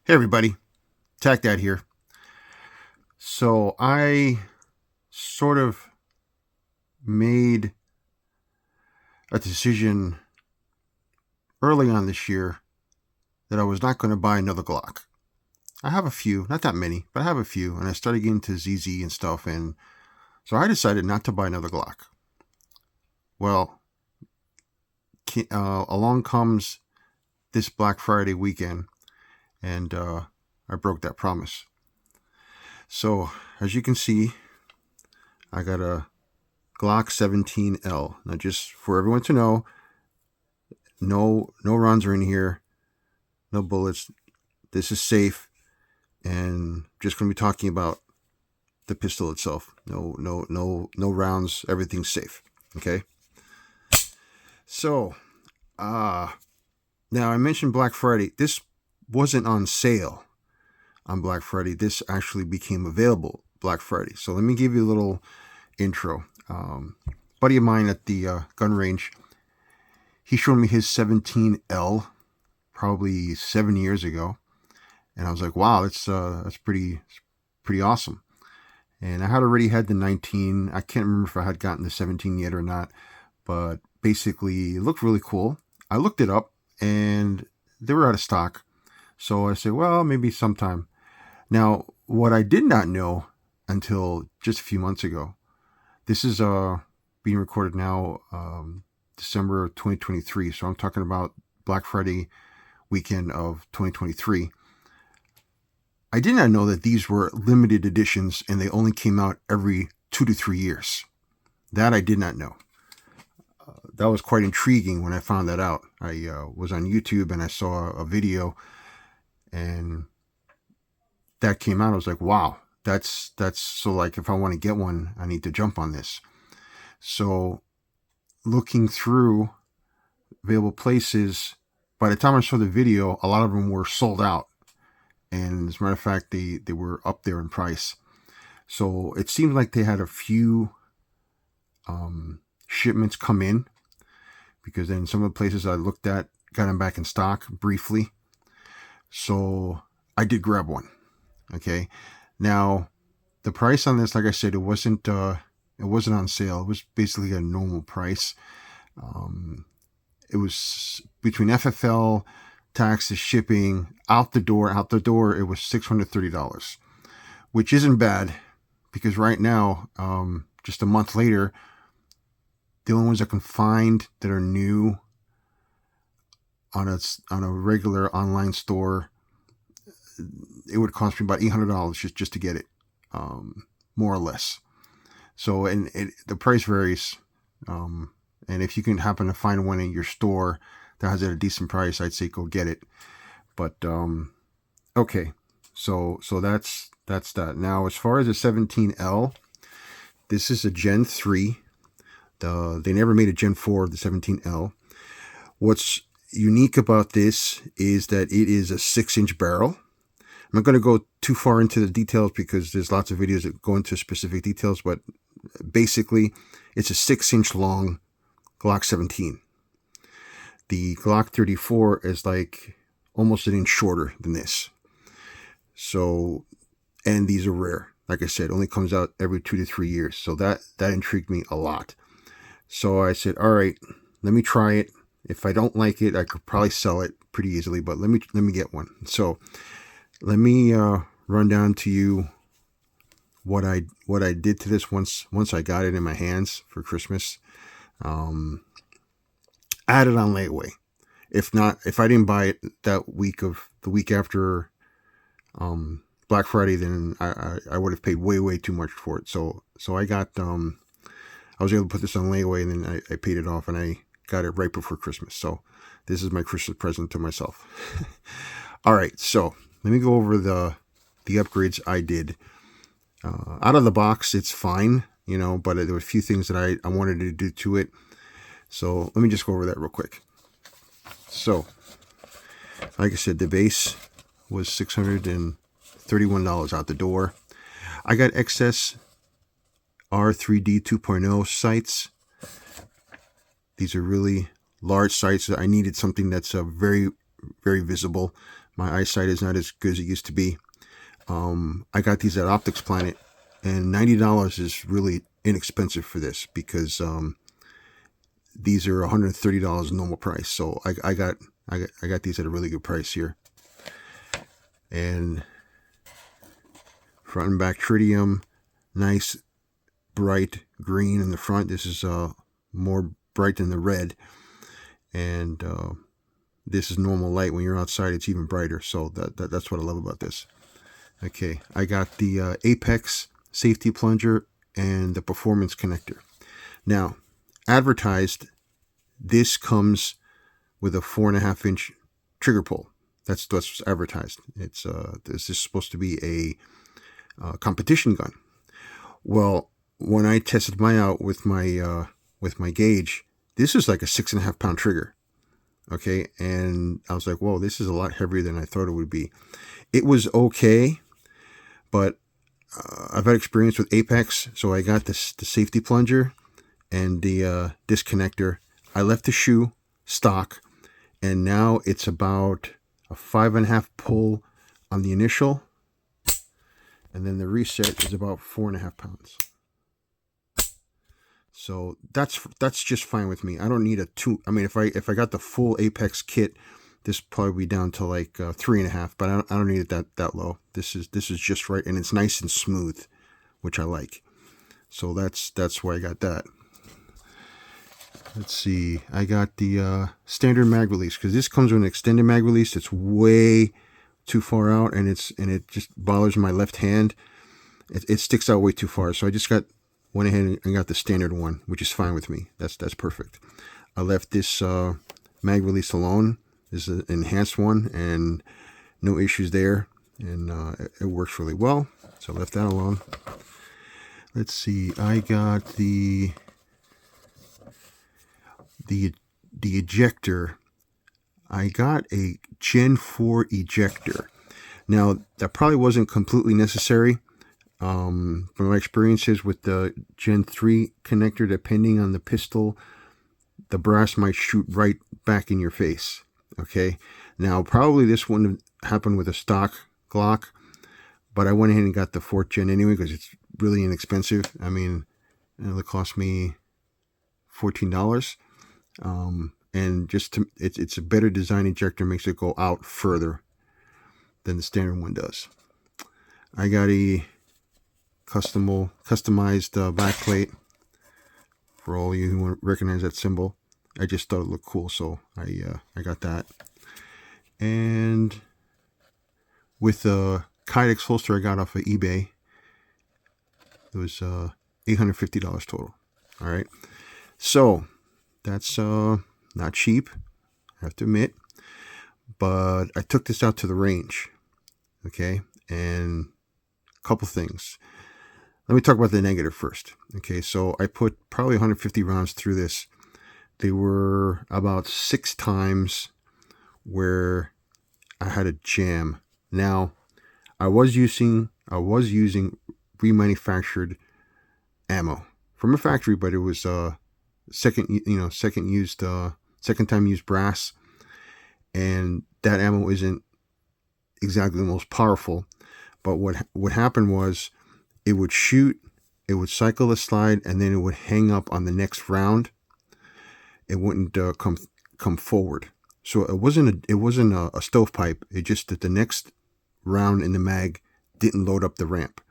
Hey everybody, Tac Dad here. So I sort of made a decision early on this year that I was not going to buy another Glock. I have a few, not that many, but I have a few, and I started getting into ZZ and stuff, and so I decided not to buy another Glock. Well, along comes this Black Friday weekend, and I broke that promise. So, as you can see, I got a Glock 17L. Now, just for everyone to know, no rounds are in here, no bullets. This is safe, and just going to be talking about the pistol itself. No rounds. Everything's safe. Okay. So, now I mentioned Black Friday. This wasn't on sale on Black Friday. This actually became available Black Friday. So let me give you a little intro. Buddy of mine at the gun range, he showed me his 17L probably 7 years ago, and I was like, wow, that's pretty awesome. And I had already had the 19. I can't remember if I had gotten the 17 yet or not, but basically it looked really cool. I looked it up and they were out of stock. So I said, well, maybe sometime. Now, what I did not know until just a few months ago, this is being recorded now, December of 2023. So I'm talking about Black Friday weekend of 2023. I did not know that these were limited editions and they only came out every 2 to 3 years. That I did not know. That was quite intriguing when I found that out. I was on YouTube and I saw a video, and that came out. I was like, wow, that's so, like, if I want to get one, I need to jump on this. So looking through available places, by the time I saw the video, a lot of them were sold out. And as a matter of fact, they were up there in price. So it seemed like they had a few shipments come in, because then some of the places I looked at got them back in stock briefly. So I did grab one. Okay. Now, the price on this, like I said, it wasn't on sale. It was basically a normal price. It was between FFL, taxes, shipping, out the door, it was $630, which isn't bad, because right now, just a month later, the only ones I can find that are new on a regular online store, it would cost me about $800 just to get it, more or less. So, and the price varies. And if you can happen to find one in your store that has it at a decent price, I'd say go get it. But okay, so that's that. Now, as far as the 17L, this is a Gen 3. They never made a Gen 4 of the 17L. What's unique about this is that it is a 6-inch barrel. I'm not going to go too far into the details because there's lots of videos that go into specific details, but basically it's a 6-inch long Glock 17. The Glock 34 is like almost an inch shorter than this. So, and these are rare. Like I said, only comes out every 2 to 3 years. So that intrigued me a lot. So I said, all right, let me try it. If I don't like it, I could probably sell it pretty easily, but let me get one. So let me run down to you what I did to this once I got it in my hands for Christmas. I had it on layaway. If I didn't buy it the week after Black Friday, then I would have paid way too much for it. So I got I was able to put this on layaway, and then I paid it off, and I got it right before Christmas. So this is my Christmas present to myself. All right, so let me go over the upgrades I did. Out of the box, it's fine, but there were a few things that I wanted to do to it. So let me just go over that real quick. So, like I said, the base was $631 out the door. I got excess R3D 2.0 sights. These are really large sights. I needed something that's very, very visible. My eyesight is not as good as it used to be. I got these at Optics Planet, and $90 is really inexpensive for this, because these are $130 normal price. So I got these at a really good price here. And front and back tritium, nice bright green in the front. This is more bright than the red, and this is normal light. When you're outside, it's even brighter. So that's what I love about this. Okay, I got the Apex safety plunger and the performance connector. Now, advertised, this comes with a 4.5-inch trigger pull. That's what's advertised. It's this is supposed to be a competition gun. Well, when I tested mine out with my gauge, this is like a 6.5-pound trigger. Okay, and I was like, whoa, this is a lot heavier than I thought it would be. It was okay, but I've had experience with Apex, so I got the safety plunger and the disc connector. I left the shoe stock, and now it's about a 5.5 pull on the initial, and then the reset is about 4.5 pounds. So that's just fine with me. I don't need a 2. I mean, if I got the full Apex kit, this probably be down to like 3.5. But I don't need it that low. This is just right, and it's nice and smooth, which I like. So that's why I got that. Let's see. I got the standard mag release, because this comes with an extended mag release. It's way too far out, and it just bothers my left hand. It sticks out way too far. So I just went ahead and got the standard one, which is fine with me. That's perfect. I left this mag release alone. This is an enhanced one, and no issues there, and it works really well. So I left that alone. Let's see. I got the ejector. I got a Gen3 ejector. Now, that probably wasn't completely necessary. From my experiences with the Gen3 connector, depending on the pistol, the brass might shoot right back in your face. Okay, now probably this wouldn't have happened with a stock Glock, but I went ahead and got the 4th gen anyway, because it's really inexpensive. I mean, it cost me $14, and it's a better design ejector, makes it go out further than the standard one does. I got a customized backplate for all you who recognize that symbol. I just thought it looked cool, so I got that. And with the Kydex holster I got off of eBay, it was $850 total. All right, so that's not cheap, I have to admit, but I took this out to the range. Okay, and a couple things. Let me talk about the negative first. Okay, so I put probably 150 rounds through this. They were about 6 times where I had a jam. Now, I was using remanufactured ammo from a factory, but it was second time used brass, and that ammo isn't exactly the most powerful. But what happened was, it would shoot, it would cycle the slide, and then it would hang up on the next round. It wouldn't come forward. So it wasn't a stovepipe. It just that the next round in the mag didn't load up the ramp.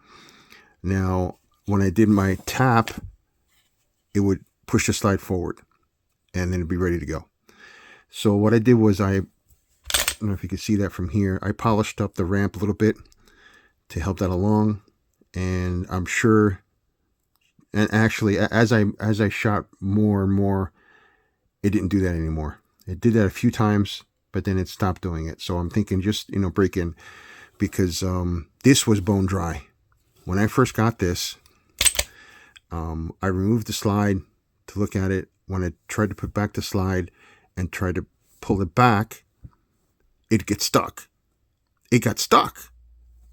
Now, when I did my tap, it would push the slide forward, and then it'd be ready to go. So what I did was, I don't know if you can see that from here, I polished up the ramp a little bit to help that along. And I'm sure, and actually, as I shot more and more, it didn't do that anymore. It did that a few times, but then it stopped doing it. So I'm thinking, just break in, because this was bone dry. When I first got this, I removed the slide to look at it. When I tried to put back the slide and tried to pull it back, it gets stuck. It got stuck.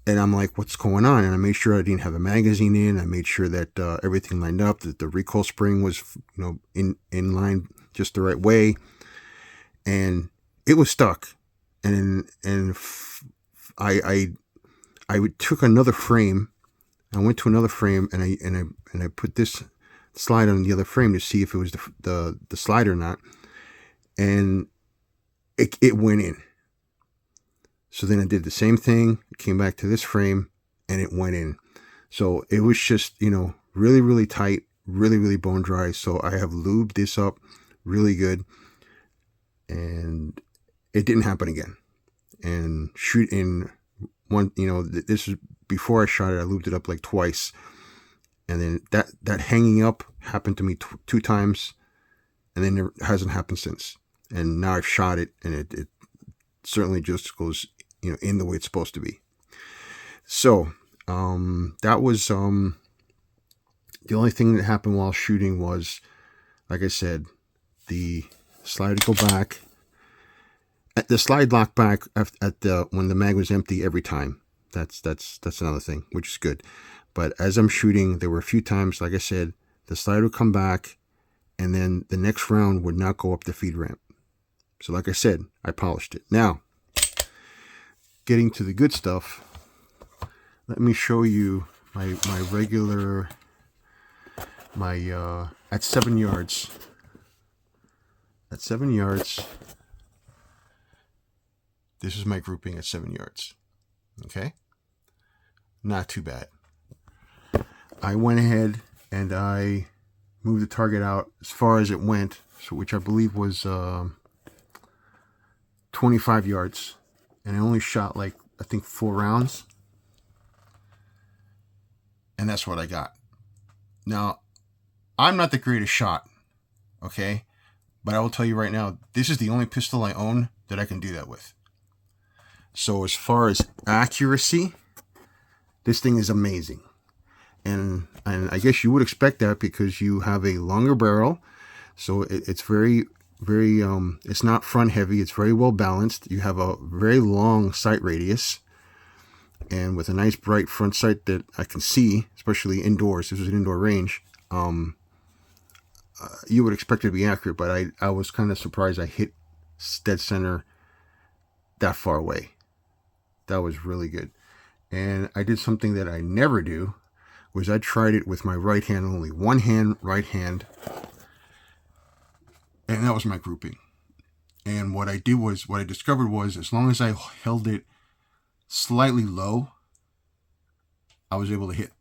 And I'm like, what's going on? And I made sure I didn't have a magazine in. I made sure that everything lined up, that the recoil spring was in line just the right way. And it was stuck. I took another frame. I went to another frame and I put this slide on the other frame to see if it was the slide or not, and it went in. So then I did the same thing, came back to this frame, and it went in. So it was just, really, really tight, really, really bone dry. So I have lubed this up really good, and it didn't happen again. And shoot in one, this is before I shot it. I lubed it up like twice, and then that hanging up happened to me two times, and then it hasn't happened since. And now I've shot it, and it certainly just goes, in the way it's supposed to be. So that was the only thing that happened while shooting was, like I said, the slide would go back. The slide locked back when the mag was empty every time. That's another thing, which is good. But as I'm shooting, there were a few times, like I said, the slide would come back, and then the next round would not go up the feed ramp. So like I said, I polished it. Now, getting to the good stuff, let me show you my regular, at 7 yards. At 7 yards, this is my grouping at 7 yards. Okay? Not too bad. I went ahead and I moved the target out as far as it went, so which I believe was 25 yards. And I only shot I think 4 rounds. And that's what I got. Now, I'm not the greatest shot, okay? But I will tell you right now, this is the only pistol I own that I can do that with. So as far as accuracy, this thing is amazing. And I guess you would expect that because you have a longer barrel. So it's very, very, it's not front heavy. It's very well balanced. You have a very long sight radius. And with a nice bright front sight that I can see, especially indoors, this is an indoor range, you would expect it to be accurate, but I was kind of surprised I hit dead center that far away. That was really good. And I did something that I never do, was I tried it with my right hand only. One hand, right hand. And that was my grouping. And what I discovered was, as long as I held it slightly low, I was able to hit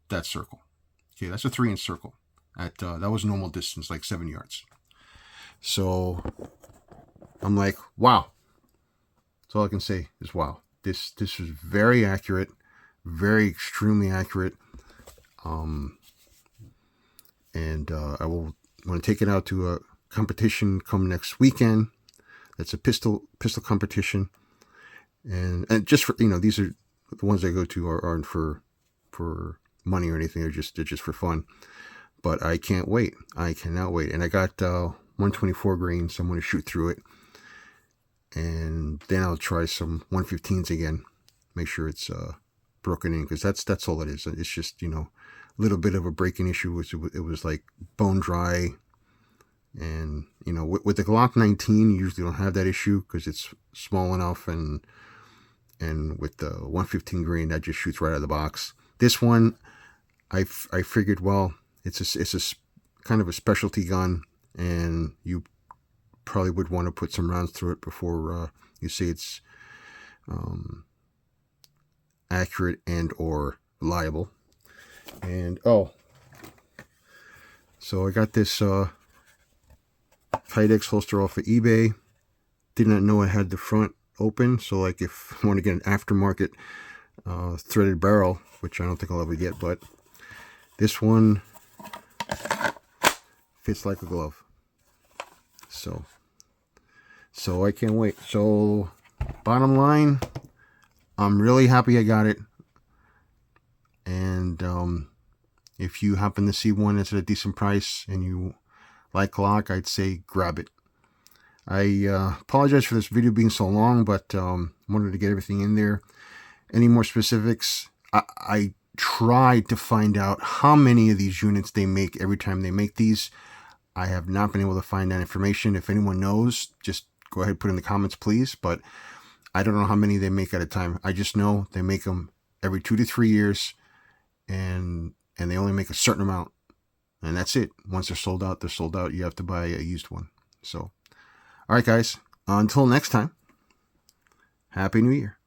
that circle. Okay, that's a 3-inch circle. That was normal distance, like 7 yards. So I'm like, wow. That's all I can say is wow. This was very accurate, very extremely accurate. And I will want to take it out to a competition come next weekend. That's a pistol competition. And just for, these are the ones I go to aren't for money or anything. They're just for fun. But I can't wait. I cannot wait. And I got 124 grain, so I'm going to shoot through it. And then I'll try some 115s again. Make sure it's broken in, because that's all it is. It's just, a little bit of a break-in issue. It was like bone dry. And, with the Glock 19, you usually don't have that issue because it's small enough. And with the 115 grain, that just shoots right out of the box. This one, I figured, well, it's a kind of a specialty gun, and you probably would want to put some rounds through it before you say it's accurate and or reliable. And so I got this Kydex holster off of eBay. Did not know I had the front open, so like if I want to get an aftermarket threaded barrel, which I don't think I'll ever get, but this one fits like a glove. So I can't wait. So bottom line, I'm really happy I got it. And if you happen to see one that's at a decent price and you like Glock, I'd say grab it. I apologize for this video being so long, but wanted to get everything in there. Any more specifics? I tried to find out how many of these units they make every time they make these. I have not been able to find that information. If anyone knows, just go ahead and put in the comments, please. But I don't know how many they make at a time. I just know they make them every 2 to 3 years, and they only make a certain amount, and that's it. Once they're sold out, they're sold out. You have to buy a used one. So, all right, guys. Until next time, Happy New Year.